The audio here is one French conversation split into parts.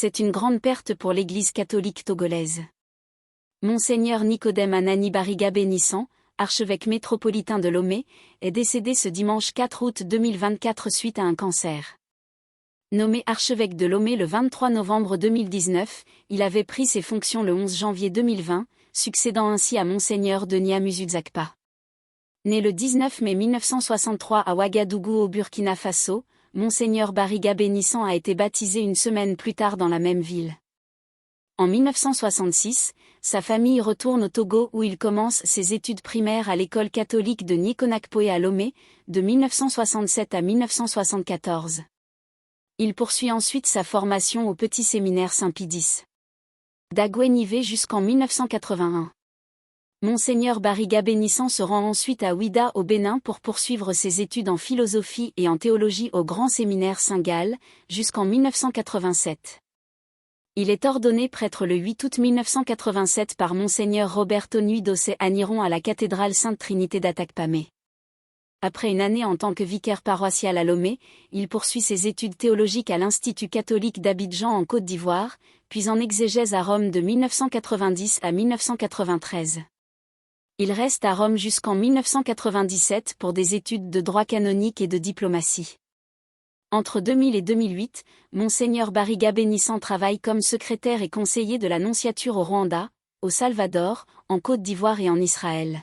C'est une grande perte pour l'Église catholique togolaise. Monseigneur Nicodème Anani Bariga Bénissant, archevêque métropolitain de Lomé, est décédé ce dimanche 4 août 2024 suite à un cancer. Nommé archevêque de Lomé le 23 novembre 2019, il avait pris ses fonctions le 11 janvier 2020, succédant ainsi à Monseigneur Denis Amuzuzakpa. Né le 19 mai 1963 à Ouagadougou au Burkina Faso, Monseigneur Bariga Bénissant a été baptisé une semaine plus tard dans la même ville. En 1966, sa famille retourne au Togo où il commence ses études primaires à l'école catholique de Nikonakpoé à Lomé, de 1967 à 1974. Il poursuit ensuite sa formation au petit séminaire Saint-Pidis d'Agoué-Nivé jusqu'en 1981. Monseigneur Bariga Bénissant se rend ensuite à Ouida au Bénin pour poursuivre ses études en philosophie et en théologie au Grand Séminaire Saint-Gall, jusqu'en 1987. Il est ordonné prêtre le 8 août 1987 par Monseigneur Roberto Nuit-Dossé Aniron à la cathédrale Sainte-Trinité d'Atakpamé. Après une année en tant que vicaire paroissial à Lomé, il poursuit ses études théologiques à l'Institut catholique d'Abidjan en Côte d'Ivoire, puis en exégèse à Rome de 1990 à 1993. Il reste à Rome jusqu'en 1997 pour des études de droit canonique et de diplomatie. Entre 2000 et 2008, Monseigneur Bariga Bénissant travaille comme secrétaire et conseiller de la nonciature au Rwanda, au Salvador, en Côte d'Ivoire et en Israël.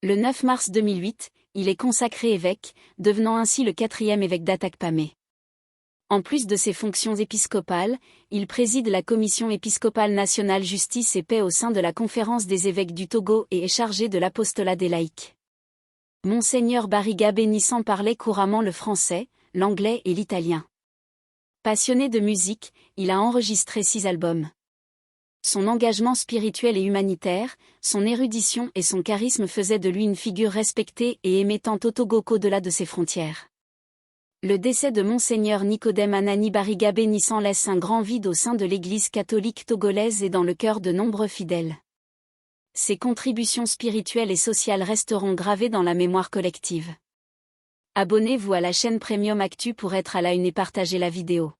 Le 9 mars 2008, il est consacré évêque, devenant ainsi le 4e évêque d'Atakpamé. En plus de ses fonctions épiscopales, il préside la Commission épiscopale nationale Justice et Paix au sein de la Conférence des évêques du Togo et est chargé de l'apostolat des laïcs. Monseigneur Bariga Bénissant parlait couramment le français, l'anglais et l'italien. Passionné de musique, il a enregistré 6 albums. Son engagement spirituel et humanitaire, son érudition et son charisme faisaient de lui une figure respectée et aimée tant au Togo qu'au-delà de ses frontières. Le décès de Monseigneur Nicodème Anani Bariga Bénissant laisse un grand vide au sein de l'Église catholique togolaise et dans le cœur de nombreux fidèles. Ses contributions spirituelles et sociales resteront gravées dans la mémoire collective. Abonnez-vous à la chaîne Premium Actu pour être à la une et partager la vidéo.